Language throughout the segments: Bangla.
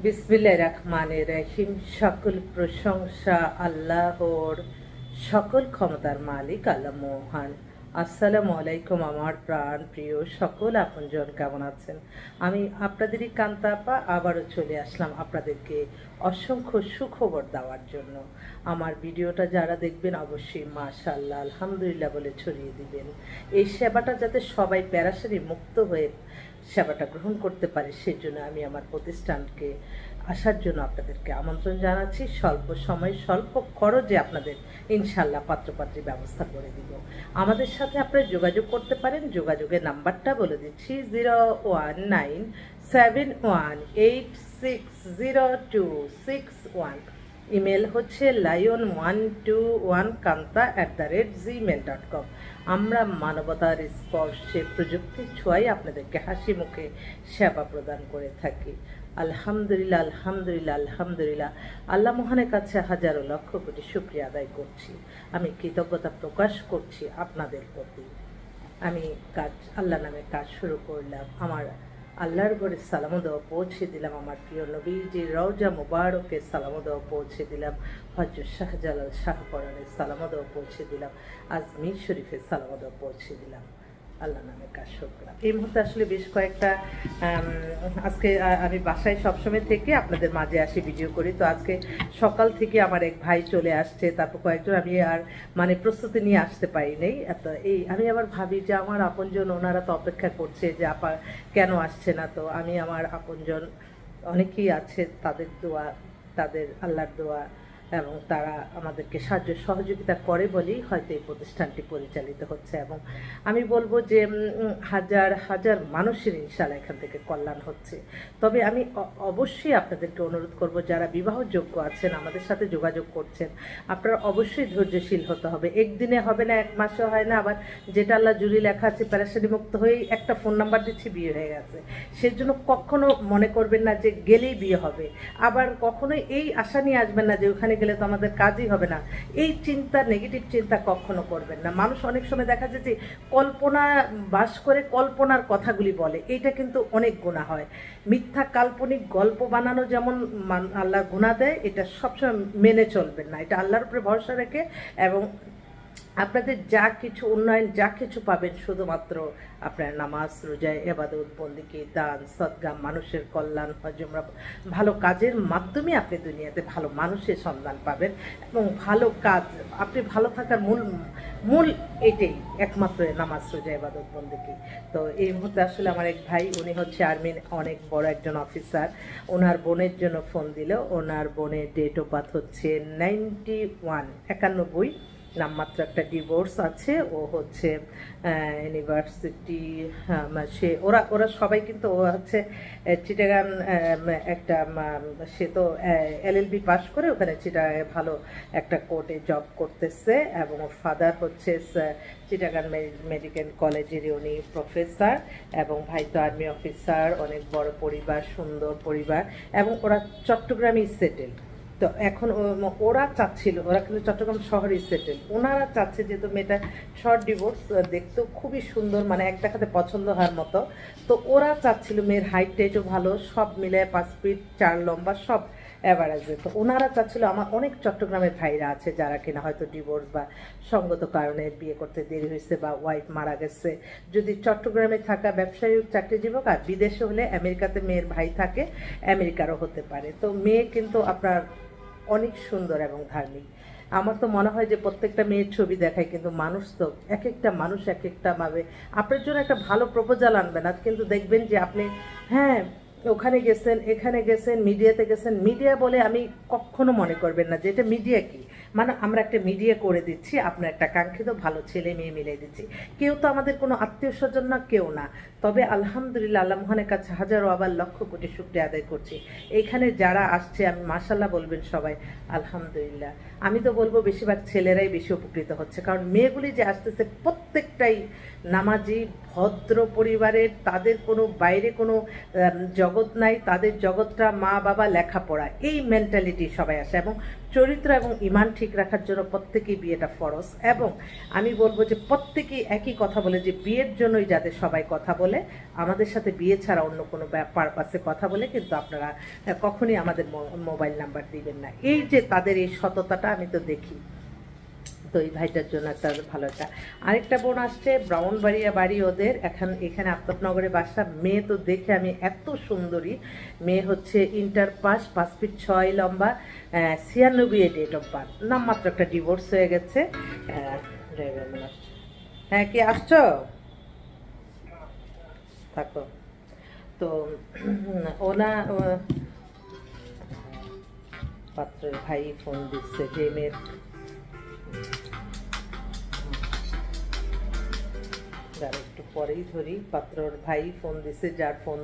বিসমিল্লাহির রহমানির রহিম। সকল প্রশংসা আল্লাহর, সকল ক্ষমতার মালিক আল্লাহ মহান। আসসালামু আলাইকুম আমার প্রাণ প্রিয় সকল আপনজন, কেমন আছেন? আমি আপনাদেরই কান্তাপা আবারও চলে আসলাম আপনাদেরকে অসংখ্য সুখবর দেওয়ার জন্য। আমার ভিডিওটা যারা দেখবেন অবশ্যই মাশাআল্লাহ আলহামদুলিল্লাহ বলে ছড়িয়ে দিবেন। এই সেবাটা যাতে সবাই প্যারাসারি মুক্ত হয়ে সেবাটা গ্রহণ করতে পারে, সেজন্য আমি আমার প্রতিষ্ঠানকে আসার জন্য আপনাদেরকে আমন্ত্রণ জানাচ্ছি। স্বল্প সময় স্বল্প খরচে আপনাদের ইনশাল্লাহ পাত্রপাত্রী ব্যবস্থা করে দিব। আমাদের সাথে আপনারা যোগাযোগ করতে পারেন। যোগাযোগের নাম্বারটা বলে দিচ্ছি 01971860261। ইমেল হচ্ছে lion121kanta@gmail.com। আমরা মানবতার স্পর্শে প্রযুক্তির ছোঁয়ায় আপনাদেরকে হাসি মুখে সেবা প্রদান করে থাকি। আলহামদুলিল্লাহ আলহামদুলিল্লাহ আলহামদুলিল্লাহ। আল্লাহ মহানের কাছে হাজারো লক্ষ কোটি শুকরিয়া আদায় করছি। আমি কৃতজ্ঞতা প্রকাশ করছি আপনাদের প্রতি। আমি আল্লাহ নামে কাজ শুরু করলাম। আমার আল্লাহর ঘরে সালাম দেওয়া পৌঁছে দিলাম। আমার প্রিয় নবীজির রওজা মুবারকে সালাম দেওয়া পৌঁছে দিলাম। হযরত শাহজালাল শাহপরানের সালাম দেওয়া পৌঁছে দিলাম। আজমির শরীফের সালাম দেওয়া পৌঁছে দিলাম। আল্লাহ নামে কাজ শুরু করলাম। এই মুহূর্তে আসলে বেশ কয়েকটা আজকে আমি বাসায় সবসময় থেকে আপনাদের মাঝে আসি, ভিডিও করি। তো আজকে সকাল থেকে আমার এক ভাই চলে আসছে, তারপর কয়েকজন আমি আর প্রস্তুতি নিয়ে আসতে পারি নেই। আমি আবার ভাবি যে আমার আপনজন ওনারা তো অপেক্ষা করছে যে আপা কেন আসছে না। তো আমি আমার আপনজন অনেকেই আছে, তাদের দোয়া, তাদের আল্লাহর দোয়া এবং তারা আমাদেরকে সাহায্য সহযোগিতা করে বলেই হয়তো এই প্রতিষ্ঠানটি পরিচালিত হচ্ছে। এবং আমি বলবো যে হাজার হাজার মানুষের ইনশাআল্লাহ এখান থেকে কল্যাণ হচ্ছে। তবে আমি অবশ্যই আপনাদেরকে অনুরোধ করব, যারা বিবাহযোগ্য আছেন আমাদের সাথে যোগাযোগ করছেন, আপনারা অবশ্যই ধৈর্যশীল হতে হবে। একদিনে হবে না, এক মাসে হয় না। আবার যেটা আল্লাহ জুড়ি লেখা আছে প্যারাসারি মুক্ত হয়েই একটা ফোন নাম্বার দিচ্ছি বিয়ে হয়ে গেছে, সেজন্য কখনো মনে করবেন না যে গেলেই বিয়ে হবে। আবার কখনোই এই আশা নিয়ে আসবেন না যে ওখানে গেলে তো আমাদের কাজই হবে না। এই চিন্তা, নেগেটিভ চিন্তা কখনো করবেন না। মানুষ অনেক সময় দেখা যায় যে কল্পনা বাস করে কল্পনার কথাগুলি বলে, এইটা কিন্তু অনেক গুনাহ হয়। মিথ্যা কাল্পনিক গল্প বানানো যেমন আল্লাহ গুনাহ দেয়, এটা সবসময় মেনে চলবেন না। এটা আল্লাহর উপরে ভরসা রেখে এবং আপনাদের যা কিছু উন্নয়ন, যা কিছু পাবেন শুধুমাত্র আপনার নামাজ, রোজা, ইবাদত, বন্দেগী, দান, সদকা, মানুষের কল্যাণ, হজমরা ভালো কাজের মাধ্যমে আপনি দুনিয়াতে ভালো মানুষের সন্ধান পাবেন এবং ভালো কাজ। আপনি ভালো থাকার মূল এটাই একমাত্র নামাজ, রোজা, ইবাদত, বন্দেগী। তো এই মুহূর্তে আসলে আমার এক ভাই, উনি হচ্ছে আর্মির অনেক বড় একজন অফিসার। ওনার বোনের জন্য ফোন দিল। ওনার বোনের ডেট অফ বার্থ হচ্ছে 91 নামমাত্র একটা ডিভোর্স আছে। ও হচ্ছে ইউনিভার্সিটি, ওরা সবাই কিন্তু ও হচ্ছে চিটাগাং একটা, সে তো LLB পাস করে ওখানে চিটাগাংয়ে ভালো একটা কোর্টে জব করতেছে। এবং ওর ফাদার হচ্ছে চিটাগাং মেডিকেল কলেজের উনি প্রফেসর, এবং ভাই তো আর্মি অফিসার। অনেক বড় পরিবার, সুন্দর পরিবার, এবং ওরা চট্টগ্রামেই সেটেল। তো এখন ওরা চাচ্ছিল, ওরা কিন্তু চট্টগ্রাম শহরেই সেটেল। ওনারা চাচ্ছে যেহেতু মেয়েটা শর্ট ডিভোর্স, দেখতেও খুবই সুন্দর, এক দেখাতে পছন্দ হওয়ার মতো। তো ওরা চাচ্ছিল, মেয়ের হাইট টাইটও ভালো, সব মিলে 5 ফিট 4 লম্বা, সব অ্যাভারেজে। তো ওনারা চাচ্ছিল, আমার অনেক চট্টগ্রামের ভাইরা আছে যারা কিনা হয়তো ডিভোর্স বা সঙ্গত কারণে বিয়ে করতে দেরি হয়েছে বা ওয়াইফ মারা গেছে, যদি চট্টগ্রামে থাকা ব্যবসায়ী চাকরিজীবক, আর বিদেশে হলে আমেরিকাতে মেয়ের ভাই থাকে, আমেরিকারও হতে পারে। তো মেয়ে কিন্তু আপনার অনেক সুন্দর এবং ধার্মিক। আমার তো মনে হয় যে প্রত্যেকটা মেয়ের ছবি দেখায়, কিন্তু মানুষ তো এক একটা মানুষ এক একটা ভাবে আপনার জন্য একটা ভালো প্রপোজাল আনবে না, কিন্তু দেখবেন যে আপনি হ্যাঁ ওখানে গেছেন, এখানে গেছেন, মিডিয়াতে গেছেন। মিডিয়া বলে আমি কখনো মনে করবেন না যে এটা মিডিয়া কি, আমরা একটা মিডিয়া করে দিচ্ছি, আপনার একটা কাঙ্ক্ষিত ভালো ছেলে মেয়ে মিলিয়ে দিচ্ছি। কেউ তো আমাদের কোনো আত্মীয় স্বজন না, কেউ না। তবে আলহামদুলিল্লাহ আল্লাহ মহানের কাছে হাজারো আবার লক্ষ কোটি শুকরিয়া আদায় করছি। এইখানে যারা আসছে, আমি মাশাল্লাহ বলবেন সবাই আলহামদুলিল্লাহ। আমি তো বলবো বেশিরভাগ ছেলেরাই বেশি উপকৃত হচ্ছে, কারণ মেয়েগুলি যে আসতেছে প্রত্যেকটাই নামাজি ভদ্র পরিবারের, তাদের কোনো বাইরে কোনো জগৎ নাই, তাদের জগৎটা মা বাবা লেখাপড়া, এই মেন্টালিটি সবাই আসে। এবং চরিত্র এবং ইমান ঠিক রাখার জন্য প্রত্যেকেই বিয়েটা ফরজ। এবং আমি বলবো যে প্রত্যেকেই একই কথা বলে যে বিয়ের জন্যই যাতে সবাই কথা বলে, আমাদের সাথে বিয়ে ছাড়া অন্য কোনো পারপাসে কথা বলে কিন্তু আপনারা কখনই আমাদের মোবাইল নাম্বার দিবেন না। এই যে তাদের এই সততাটা আমি তো দেখি, তো এই ভাইটার জন্য একটা ভালো একটা। আরেকটা বোন আসছে, ব্রাউনবাড়িয়া বাড়ি ওদের, এখানে আফতাবনগরে বাসা। মেয়ে তো দেখে আমি এত সুন্দরী, মেয়ে হচ্ছে ইন্টার পাস, 5 ফিট 6 লম্বা, 96 ডেট অফ বার্থ, নামমাত্র একটা ডিভোর্স হয়ে গেছে। হ্যাঁ, কি আসছো? থাকো। তো ওনা পাত্রের ভাই ফোন দিচ্ছে, যে মেয়ের যার একটু পরেই ধরি, পাত্রর ভাই ফোন দিছে, যার ফোন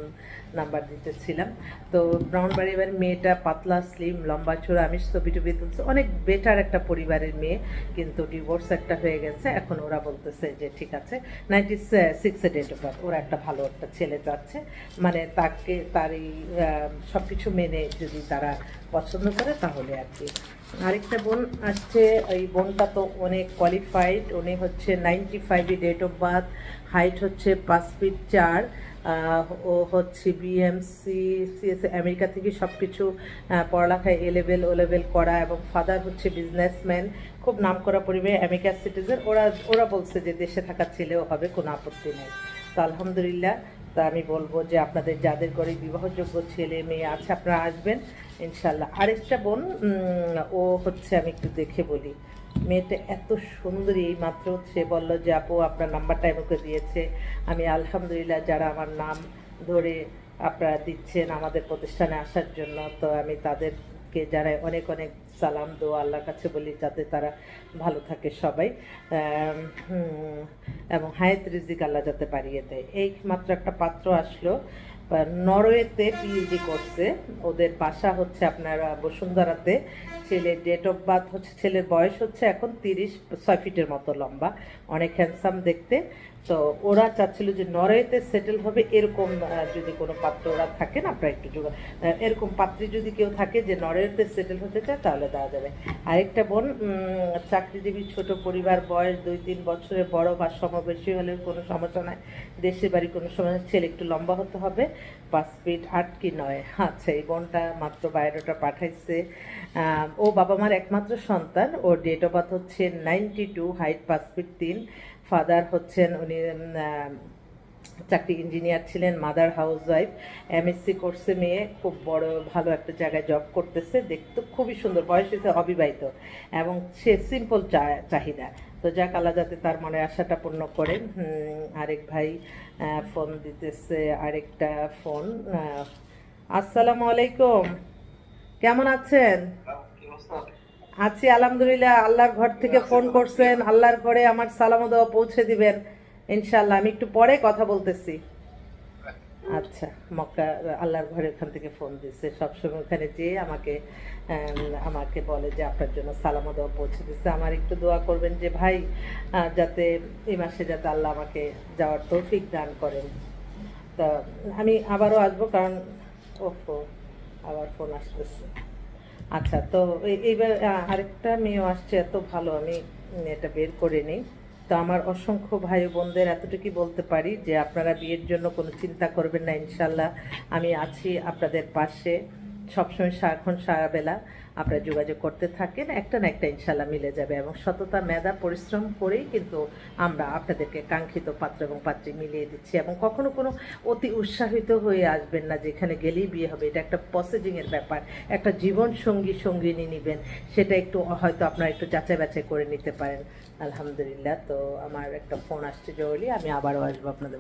নাম্বার দিতেছিলাম। তো ব্রাউনবাড়ি বাড়ির মেয়েটা পাতলা, স্লিম, লম্বা চূড়া, আমি ছবি টবি তুলছে, অনেক বেটার একটা পরিবারের মেয়ে, কিন্তু ডিভোর্স একটা হয়ে গেছে। এখন ওরা বলতেছে যে ঠিক আছে, 96 ডেট অফ বার্থ, ওরা একটা ভালো একটা ছেলে চাচ্ছে, মানে তাকে তার এই সব কিছু মেনে যদি তারা পছন্দ করে তাহলে আর কি। আরেকটা বোন আসছে, এই বোনটা তো অনেক কোয়ালিফাইড, উনি হচ্ছে 95 ডেট অফ বার্থ, হাইট হচ্ছে 5 ফিট 4, ও হচ্ছে বিএমসি সিএস আমেরিকা থেকে সব কিছু পড়ালেখায় ও লেভেল করা, এবং ফাদার হচ্ছে বিজনেসম্যান, খুব নামকরা পরিবারে, আমেরিকার সিটিজেন। ওরা বলছে যে দেশে থাকা ছেলেও হবে, কোনো আপত্তি নেই। তো আলহামদুলিল্লাহ। তা আমি বলবো যে আপনাদের যাদের ঘরে বিবাহযোগ্য ছেলে মেয়ে আছে আপনারা আসবেন ইনশাল্লাহ। আরেকটা বোন, ও হচ্ছে, আমি একটু দেখে বলি, মেয়েটা এত সুন্দরী, এই মাত্র সে বললো যে আপু আপনার নাম্বারটা আমাকে দিয়েছে। আমি আলহামদুলিল্লাহ, যারা আমার নাম ধরে আপনারা দিচ্ছেন আমাদের প্রতিষ্ঠানে আসার জন্য, তো আমি তাদেরকে জানাই অনেক অনেক সালাম, দোয়া আল্লাহর কাছে বলি যাতে তারা ভালো থাকে সবাই, এবং হায়াত রিজিক আল্লাহ যাতে বাড়িয়ে দেয়। এই মাত্র একটা পাত্র আসলো, নরওয়েতে পিএইচডি করছে, ওদের বাসা হচ্ছে আপনার বসুন্ধরাতে। ছেলের ডেট অফ বার্থ হচ্ছে, ছেলের বয়স হচ্ছে এখন 36 ফিটের মতো লম্বা, অনেক হ্যান্ডসাম দেখতে। তো ওরা চাচ্ছিল যে নরওয়েতে সেটেল হবে, এরকম যদি কোনো পাত্র ওরা থাকেন আপনারা একটু এরকম পাত্রী যদি কেউ থাকে যে নরওয়েতে সেটেল হতে চায় তাহলে দেওয়া যাবে। আরেকটা বোন, চাকরিজীবী, ছোট পরিবার, বয়স 2-3 বছরের বড় বা সমবেশী হলেও কোনো সমস্যা নয়, দেশের বাড়ি কোনো সমস্যা, ছেলে একটু লম্বা হতে হবে, 5 ফিট 8 কি 9। আচ্ছা, এই বোনটা মাত্র বায়োডাটা পাঠাইছে। ও বাবা মার একমাত্র সন্তান, ওর ডেট অফ বার্থ হচ্ছে 92, হাইট 5 ফিট 3, ফাদার হচ্ছেন উনি চাকরি ইঞ্জিনিয়ার ছিলেন, মাদার হাউস ওয়াইফ, এমএসসি কোর্সে, মেয়ে খুব বড় ভালো একটা জায়গায় জব করতেছে, দেখতে খুবই সুন্দর, বয়স হয়েছে, অবিবাহিত, এবং সে সিম্পল চাহিদা। তো যাক, আল্লাহ যাতে তার মনের আশাটা পূর্ণ করে। আরেক ভাই ফোন দিতেছে, আরেকটা ফোন। আসসালামু আলাইকুম, কেমন আছেন? আছি আলহামদুলিল্লাহ। আল্লাহর ঘর থেকে ফোন করছেন, আল্লাহর ঘরে আমার সালাম দেওয়া পৌঁছে দিবেন ইনশাল্লাহ। আমি একটু পরে কথা বলতেছি। আচ্ছা, মক্কা আল্লাহর ঘরে ওখান থেকে ফোন দিচ্ছে, সবসময় ওখানে যেয়ে আমাকে বলে যে আপনার জন্য সালাম দেওয়া পৌঁছে দিচ্ছে। আমার একটু দোয়া করবেন যে ভাই যাতে এই মাসে যাতে আল্লাহ আমাকে যাওয়ার তৌফিক দান করেন। তা আমি আবারও আসবো, কারণ ওফো আবার ফোন আসতেছে। আচ্ছা, তো এইবার আরেকটা মেয়েও আসছে, এত ভালো, আমি এটা বের করে নিই। তো আমার অসংখ্য ভাই বোনদের এতটুকুই বলতে পারি যে আপনারা বিয়ের জন্য কোনো চিন্তা করবেন না, ইনশাল্লাহ আমি আছি আপনাদের পাশে সবসময়, সারাক্ষণ সারাবেলা আপনারা যোগাযোগ করতে থাকেন, একটা না একটা ইনশাল্লাহ মিলে যাবে। এবং সততা, মেধা, পরিশ্রম করেই কিন্তু আমরা আপনাদেরকে কাঙ্ক্ষিত পাত্র এবং পাত্রী মিলিয়ে দিচ্ছি। এবং কখনো কোনো অতি উৎসাহিত হয়ে আসবেন না যেখানে গেলেই বিয়ে হবে, এটা একটা প্রসেসিংয়ের ব্যাপার, একটা জীবন সঙ্গিনী নেবেন, সেটা একটু হয়তো আপনারা একটু যাচাই বাছাই করে নিতে পারেন। আলহামদুলিল্লাহ। তো আমার একটা ফোন আসছে জরুরি, আমি আবারও আসবো আপনাদের।